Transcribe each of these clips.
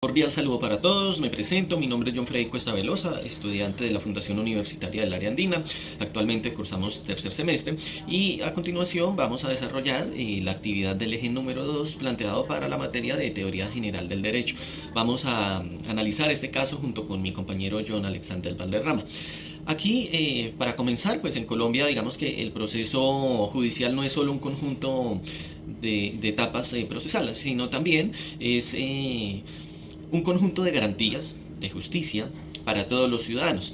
Cordial saludo para todos, me presento, mi nombre es John Freddy Cuesta Velosa, estudiante de la Fundación Universitaria del Área Andina. Actualmente cursamos tercer semestre y a continuación vamos a desarrollar la actividad del eje número 2 planteado para la materia de Teoría General del Derecho. Vamos a analizar este caso junto con mi compañero John Alexander Valderrama. Aquí, para comenzar, pues en Colombia digamos que el proceso judicial no es solo un conjunto de etapas procesales, sino también es un conjunto de garantías de justicia para todos los ciudadanos.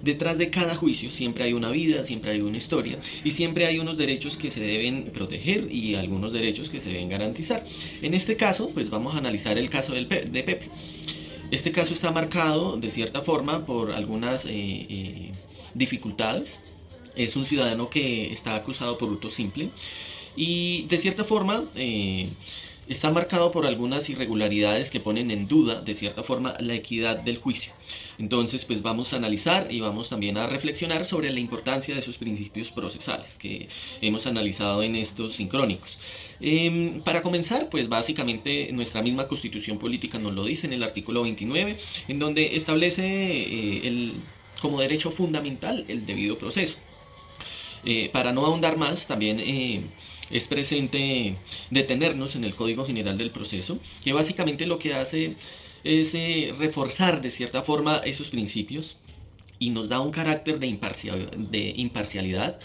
Detrás de cada juicio siempre hay una vida, siempre hay una historia y siempre hay unos derechos que se deben proteger y algunos derechos que se deben garantizar. En este caso, pues vamos a analizar el caso de Pepe. Este caso está marcado de cierta forma por algunas dificultades. Es un ciudadano que está acusado por hurto simple y de cierta forma está marcado por algunas irregularidades que ponen en duda, de cierta forma, la equidad del juicio. Entonces, pues vamos a analizar y vamos también a reflexionar sobre la importancia de esos principios procesales que hemos analizado en estos sincrónicos. Para comenzar, pues básicamente nuestra misma Constitución Política nos lo dice en el artículo 29, en donde establece como derecho fundamental el debido proceso. Para no ahondar más, también es presente detenernos en el Código General del Proceso, que básicamente lo que hace es reforzar de cierta forma esos principios y nos da un carácter de imparcialidad,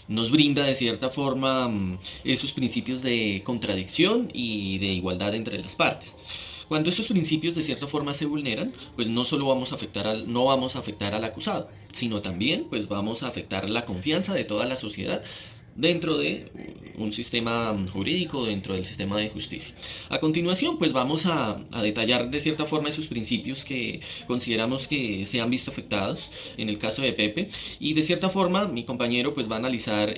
nos brinda de cierta forma esos principios de contradicción y de igualdad entre las partes. Cuando estos principios de cierta forma se vulneran, pues no solo no vamos a afectar al acusado, sino también pues vamos a afectar la confianza de toda la sociedad dentro de un sistema jurídico, dentro del sistema de justicia. A continuación, pues vamos a detallar de cierta forma esos principios que consideramos que se han visto afectados en el caso de Pepe, y de cierta forma mi compañero pues va a analizar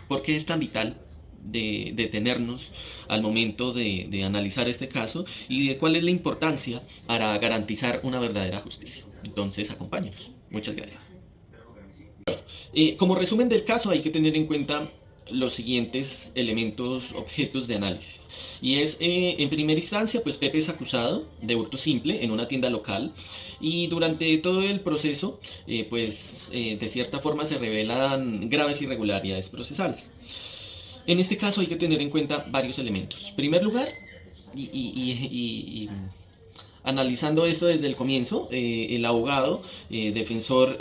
por qué es tan vital de detenernos al momento de analizar este caso y de cuál es la importancia para garantizar una verdadera justicia. Entonces, acompáñenos. Muchas gracias. Como resumen del caso hay que tener en cuenta los siguientes elementos, objetos de análisis. Y es, en primera instancia, pues Pepe es acusado de hurto simple en una tienda local y durante todo el proceso, de cierta forma se revelan graves irregularidades procesales. En este caso hay que tener en cuenta varios elementos. En primer lugar, y analizando esto desde el comienzo, el abogado defensor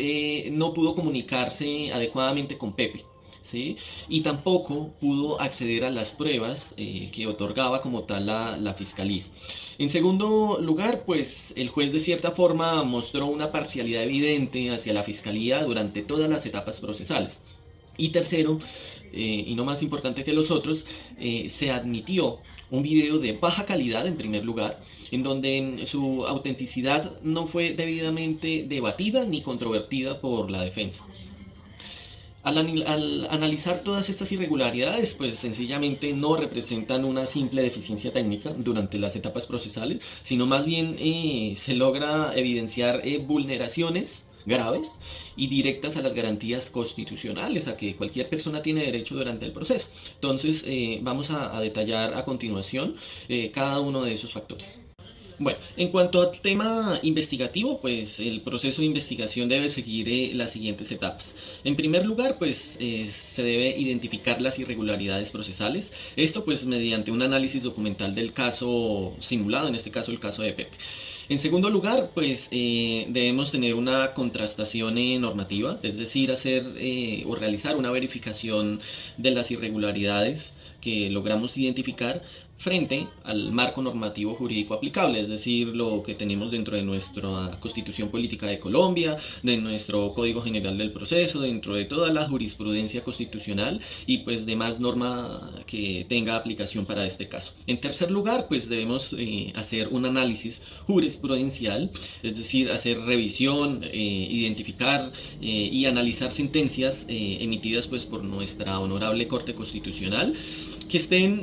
no pudo comunicarse adecuadamente con Pepe, ¿sí? Y tampoco pudo acceder a las pruebas que otorgaba como tal la fiscalía. En segundo lugar, pues el juez de cierta forma mostró una parcialidad evidente hacia la fiscalía durante todas las etapas procesales. Y tercero, y no más importante que los otros, se admitió un video de baja calidad en primer lugar, en donde su autenticidad no fue debidamente debatida ni controvertida por la defensa. Al analizar todas estas irregularidades, pues sencillamente no representan una simple deficiencia técnica durante las etapas procesales, sino más bien se logra evidenciar vulneraciones graves y directas a las garantías constitucionales a que cualquier persona tiene derecho durante el proceso. Entonces vamos a detallar a continuación cada uno de esos factores. Bueno, en cuanto al tema investigativo, pues el proceso de investigación debe seguir las siguientes etapas. En primer lugar, pues se debe identificar las irregularidades procesales. Esto pues mediante un análisis documental del caso simulado, en este caso el caso de Pepe. En segundo lugar, pues debemos tener una contrastación normativa, es decir, hacer o realizar una verificación de las irregularidades que logramos identificar frente al marco normativo jurídico aplicable, es decir, lo que tenemos dentro de nuestra Constitución Política de Colombia, de nuestro Código General del Proceso, dentro de toda la jurisprudencia constitucional y pues demás norma que tenga aplicación para este caso. En tercer lugar, pues debemos hacer un análisis jurisprudencial, es decir, hacer revisión, identificar y analizar sentencias emitidas pues por nuestra honorable Corte Constitucional que estén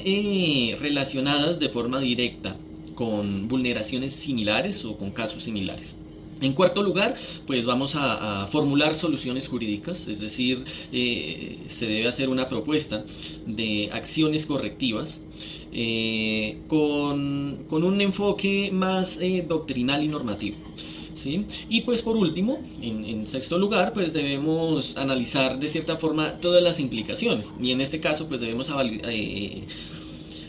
relacionadas de forma directa con vulneraciones similares o con casos similares. En cuarto lugar, pues vamos a formular soluciones jurídicas, es decir, se debe hacer una propuesta de acciones correctivas con un enfoque más doctrinal y normativo. ¿Sí? Y pues por último, en sexto lugar, pues debemos analizar de cierta forma todas las implicaciones, y en este caso pues debemos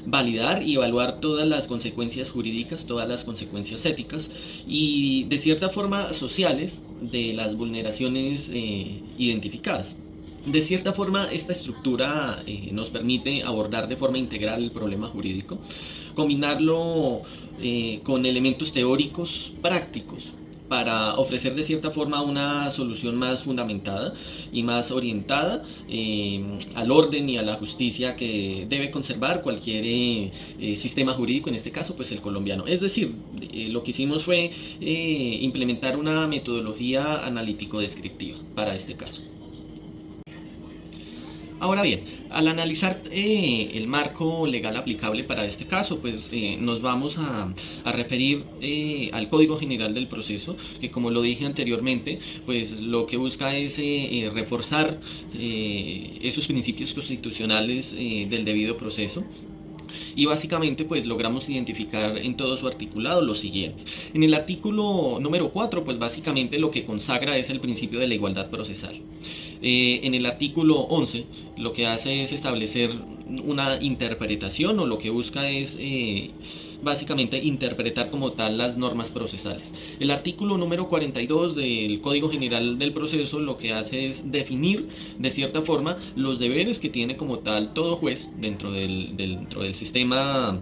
validar y evaluar todas las consecuencias jurídicas, todas las consecuencias éticas y de cierta forma sociales de las vulneraciones identificadas. De cierta forma, esta estructura nos permite abordar de forma integral el problema jurídico, combinarlo con elementos teóricos prácticos para ofrecer de cierta forma una solución más fundamentada y más orientada al orden y a la justicia que debe conservar cualquier sistema jurídico, en este caso pues el colombiano. Es decir, lo que hicimos fue implementar una metodología analítico-descriptiva para este caso. Ahora bien, al analizar el marco legal aplicable para este caso, pues nos vamos a referir al Código General del Proceso, que como lo dije anteriormente, pues lo que busca es reforzar esos principios constitucionales del debido proceso. Y básicamente pues logramos identificar en todo su articulado lo siguiente. En el artículo número 4 pues básicamente lo que consagra es el principio de la igualdad procesal. En el artículo 11 lo que hace es establecer una interpretación, o lo que busca es básicamente interpretar como tal las normas procesales. El artículo número 42 del Código General del Proceso lo que hace es definir de cierta forma los deberes que tiene como tal todo juez dentro del sistema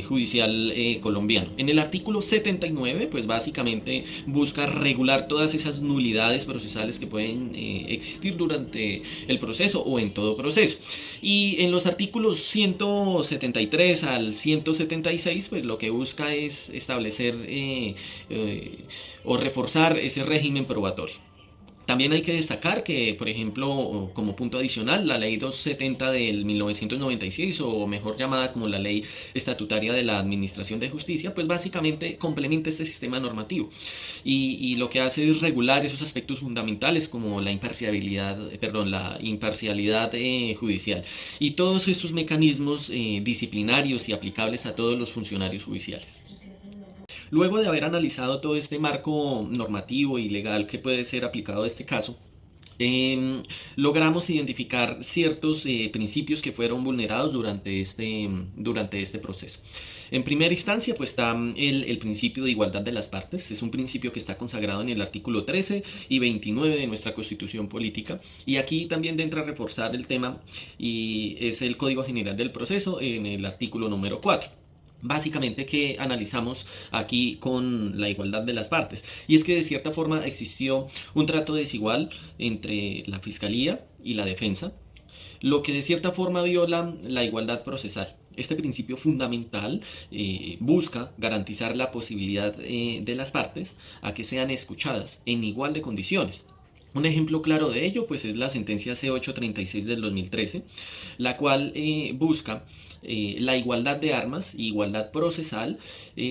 judicial colombiano. En el artículo 79 pues básicamente busca regular todas esas nulidades procesales que pueden existir durante el proceso o en todo proceso. Y en los artículos 173 al 176 pues lo que busca es establecer o reforzar ese régimen probatorio. También hay que destacar que, por ejemplo, como punto adicional, la ley 270 del 1996, o mejor llamada como la ley estatutaria de la Administración de Justicia, pues básicamente complementa este sistema normativo y lo que hace es regular esos aspectos fundamentales como la imparcialidad, judicial y todos estos mecanismos disciplinarios y aplicables a todos los funcionarios judiciales. Luego de haber analizado todo este marco normativo y legal que puede ser aplicado a este caso, logramos identificar ciertos principios que fueron vulnerados durante este proceso. En primera instancia, pues está el principio de igualdad de las partes. Es un principio que está consagrado en el artículo 13 y 29 de nuestra Constitución Política. Y aquí también entra a reforzar el tema, y es el Código General del Proceso en el artículo número 4. Básicamente, que analizamos aquí con la igualdad de las partes, y es que de cierta forma existió un trato desigual entre la fiscalía y la defensa, lo que de cierta forma viola la igualdad procesal. Este principio fundamental busca garantizar la posibilidad de las partes a que sean escuchadas en igual de condiciones. Un ejemplo claro de ello pues es la sentencia C836 del 2013, la cual busca la igualdad de armas y igualdad procesal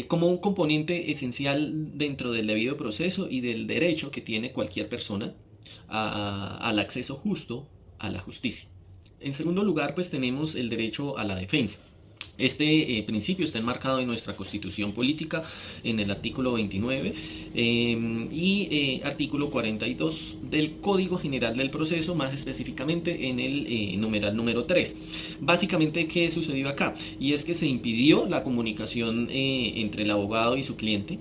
como un componente esencial dentro del debido proceso y del derecho que tiene cualquier persona al acceso justo a la justicia. En segundo lugar, pues tenemos el derecho a la defensa. Este principio está enmarcado en nuestra Constitución Política en el artículo 29 y artículo 42 del Código General del Proceso, más específicamente en el numeral número 3. Básicamente, ¿qué sucedió acá? Y es que se impidió la comunicación entre el abogado y su cliente.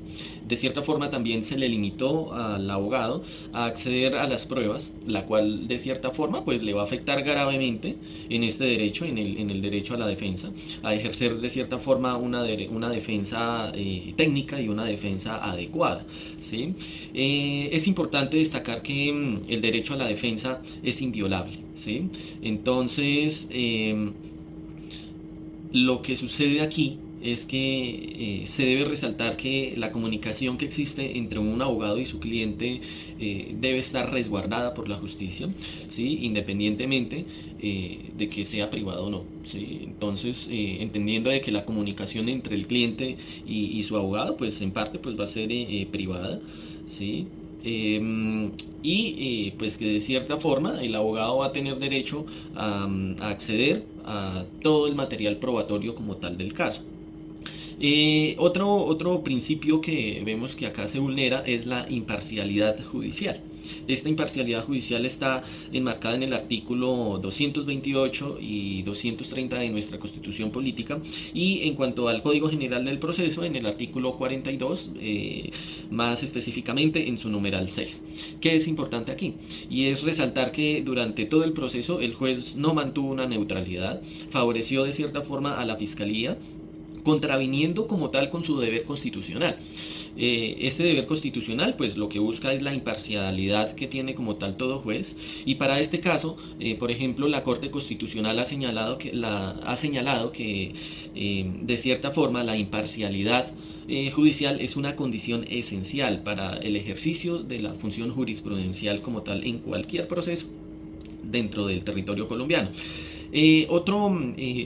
De cierta forma también se le limitó al abogado a acceder a las pruebas, la cual de cierta forma pues le va a afectar gravemente en este derecho, en el derecho a la defensa, a ejercer de cierta forma una defensa técnica y una defensa adecuada, ¿sí? Es importante destacar que el derecho a la defensa es inviolable, ¿sí? Entonces, lo que sucede aquí es que se debe resaltar que la comunicación que existe entre un abogado y su cliente debe estar resguardada por la justicia, ¿sí? Independientemente de que sea privado o no, ¿sí? Entonces, entendiendo de que la comunicación entre el cliente y su abogado, pues en parte pues va a ser privada, ¿sí? Pues que de cierta forma el abogado va a tener derecho a acceder a todo el material probatorio como tal del caso. Otro principio que vemos que acá se vulnera es la imparcialidad judicial. Esta imparcialidad judicial está enmarcada en el artículo 228 y 230 de nuestra Constitución Política, y en cuanto al Código General del Proceso, en el artículo 42, más específicamente en su numeral 6. ¿Qué es importante aquí? Y es resaltar que durante todo el proceso el juez no mantuvo una neutralidad, favoreció de cierta forma a la Fiscalía, contraviniendo como tal con su deber constitucional. Este deber constitucional pues lo que busca es la imparcialidad que tiene como tal todo juez, y para este caso, por ejemplo, la Corte Constitucional ha señalado que de cierta forma la imparcialidad judicial es una condición esencial para el ejercicio de la función jurisprudencial como tal en cualquier proceso dentro del territorio colombiano. Otro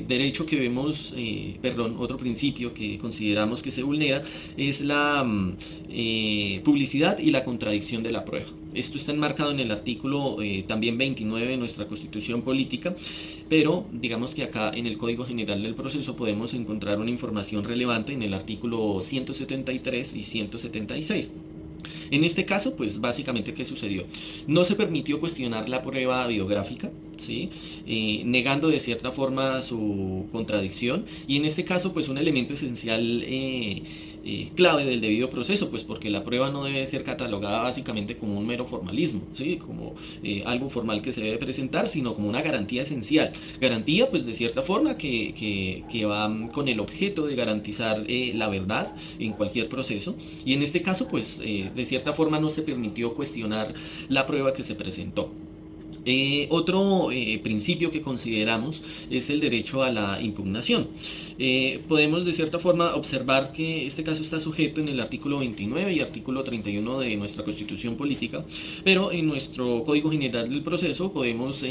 derecho que vemos, otro principio que consideramos que se vulnera es la publicidad y la contradicción de la prueba. Esto está enmarcado en el artículo también 29 de nuestra Constitución Política, pero digamos que acá en el Código General del Proceso podemos encontrar una información relevante en el artículo 173 y 176. En este caso, pues básicamente, ¿qué sucedió? No se permitió cuestionar la prueba biográfica, ¿sí? Negando de cierta forma su contradicción, y en este caso, pues un elemento esencial clave del debido proceso, pues porque la prueba no debe ser catalogada básicamente como un mero formalismo, ¿sí? Como algo formal que se debe presentar, sino como una garantía esencial. Garantía, pues de cierta forma, que va con el objeto de garantizar la verdad en cualquier proceso, y en este caso, pues de cierta forma no se permitió cuestionar la prueba que se presentó. Otro principio que consideramos es el derecho a la impugnación. Podemos de cierta forma observar que este caso está sujeto en el artículo 29 y artículo 31 de nuestra Constitución Política, pero en nuestro Código General del Proceso podemos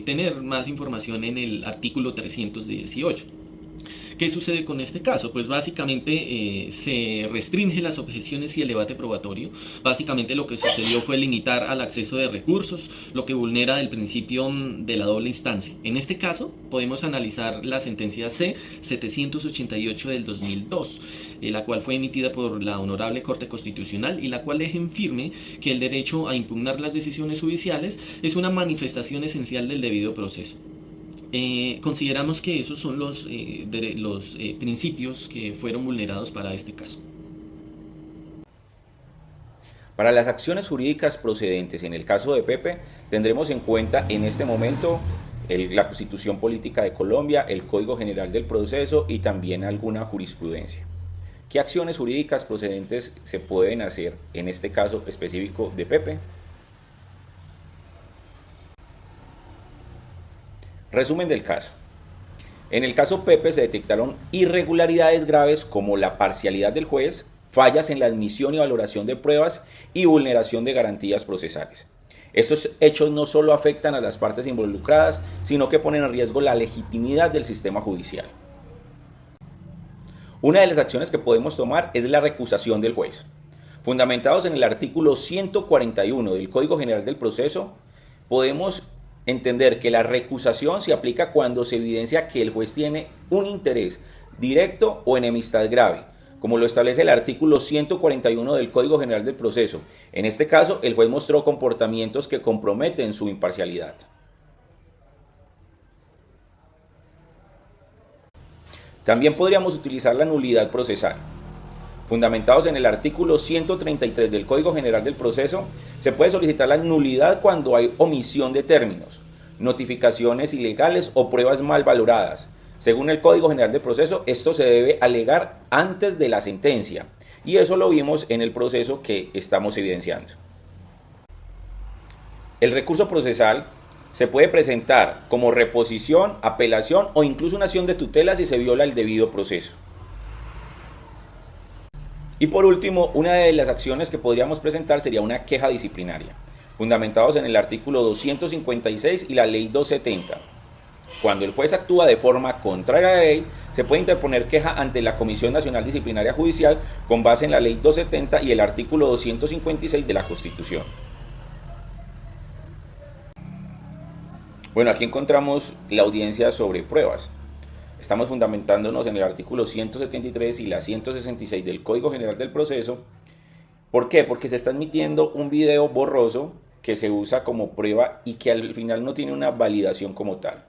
tener más información en el artículo 318. ¿Qué sucede con este caso? Pues básicamente se restringen las objeciones y el debate probatorio. Básicamente lo que sucedió fue limitar al acceso de recursos, lo que vulnera el principio de la doble instancia. En este caso podemos analizar la sentencia C-788 del 2002, la cual fue emitida por la Honorable Corte Constitucional, y la cual deja en firme que el derecho a impugnar las decisiones judiciales es una manifestación esencial del debido proceso. Consideramos que esos son los principios que fueron vulnerados para este caso. Para las acciones jurídicas procedentes en el caso de Pepe, tendremos en cuenta en este momento la Constitución Política de Colombia, el Código General del Proceso y también alguna jurisprudencia. ¿Qué acciones jurídicas procedentes se pueden hacer en este caso específico de Pepe? Resumen del caso. En el caso Pepe se detectaron irregularidades graves como la parcialidad del juez, fallas en la admisión y valoración de pruebas y vulneración de garantías procesales. Estos hechos no solo afectan a las partes involucradas, sino que ponen en riesgo la legitimidad del sistema judicial. Una de las acciones que podemos tomar es la recusación del juez. Fundamentados en el artículo 141 del Código General del Proceso, podemos entender que la recusación se aplica cuando se evidencia que el juez tiene un interés directo o enemistad grave, como lo establece el artículo 141 del Código General del Proceso. En este caso, el juez mostró comportamientos que comprometen su imparcialidad. También podríamos utilizar la nulidad procesal. Fundamentados en el artículo 133 del Código General del Proceso, se puede solicitar la nulidad cuando hay omisión de términos, notificaciones ilegales o pruebas mal valoradas. Según el Código General del Proceso, esto se debe alegar antes de la sentencia, y eso lo vimos en el proceso que estamos evidenciando. El recurso procesal se puede presentar como reposición, apelación o incluso una acción de tutela si se viola el debido proceso. Y por último, una de las acciones que podríamos presentar sería una queja disciplinaria, fundamentados en el artículo 256 y la ley 270. Cuando el juez actúa de forma contraria a la ley, se puede interponer queja ante la Comisión Nacional Disciplinaria Judicial con base en la Ley 270 y el artículo 256 de la Constitución. Bueno, aquí encontramos la audiencia sobre pruebas. Estamos fundamentándonos en el artículo 173 y la 166 del Código General del Proceso. ¿Por qué? Porque se está admitiendo un video borroso que se usa como prueba y que al final no tiene una validación como tal.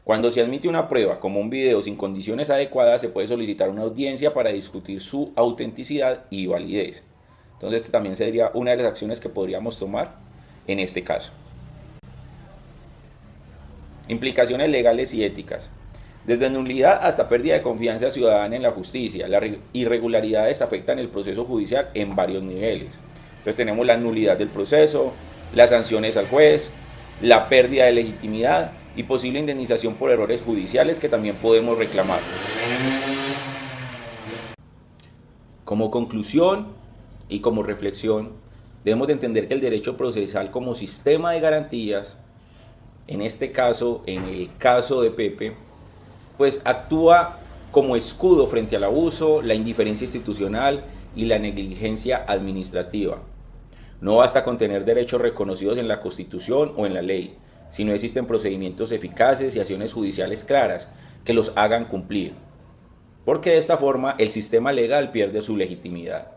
Cuando se admite una prueba como un video sin condiciones adecuadas, se puede solicitar una audiencia para discutir su autenticidad y validez. Entonces, esta también sería una de las acciones que podríamos tomar en este caso. Implicaciones legales y éticas. Desde nulidad hasta pérdida de confianza ciudadana en la justicia, las irregularidades afectan el proceso judicial en varios niveles. Entonces tenemos la nulidad del proceso, las sanciones al juez, la pérdida de legitimidad y posible indemnización por errores judiciales que también podemos reclamar. Como conclusión y como reflexión, debemos de entender que el derecho procesal como sistema de garantías, en este caso, en el caso de Pepe, pues actúa como escudo frente al abuso, la indiferencia institucional y la negligencia administrativa. No basta con tener derechos reconocidos en la Constitución o en la ley, sino existen procedimientos eficaces y acciones judiciales claras que los hagan cumplir, porque de esta forma el sistema legal pierde su legitimidad.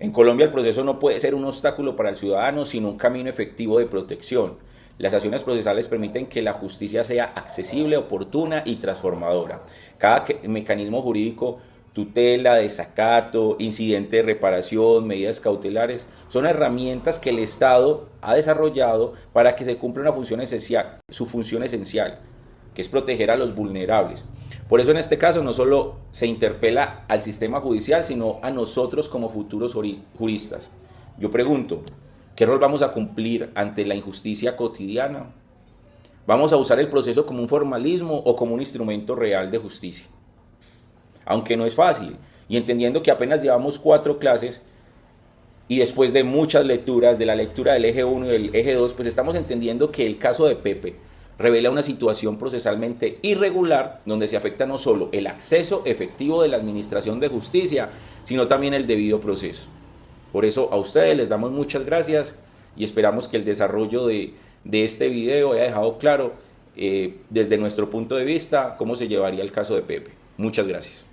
En Colombia el proceso no puede ser un obstáculo para el ciudadano, sino un camino efectivo de protección. Las acciones procesales permiten que la justicia sea accesible, oportuna y transformadora. Cada mecanismo jurídico, tutela, desacato, incidente de reparación, medidas cautelares, son herramientas que el Estado ha desarrollado para que se cumpla una función esencial, su función esencial, que es proteger a los vulnerables. Por eso en este caso no solo se interpela al sistema judicial, sino a nosotros como futuros juristas. Yo pregunto, ¿qué rol vamos a cumplir ante la injusticia cotidiana? ¿Vamos a usar el proceso como un formalismo o como un instrumento real de justicia? Aunque no es fácil, y entendiendo que apenas llevamos 4 clases, y después de muchas lecturas, de la lectura del eje 1 y del eje 2, pues estamos entendiendo que el caso de Pepe revela una situación procesalmente irregular, donde se afecta no solo el acceso efectivo de la administración de justicia, sino también el debido proceso. Por eso a ustedes les damos muchas gracias y esperamos que el desarrollo de este video haya dejado claro desde nuestro punto de vista cómo se llevaría el caso de Pepe. Muchas gracias.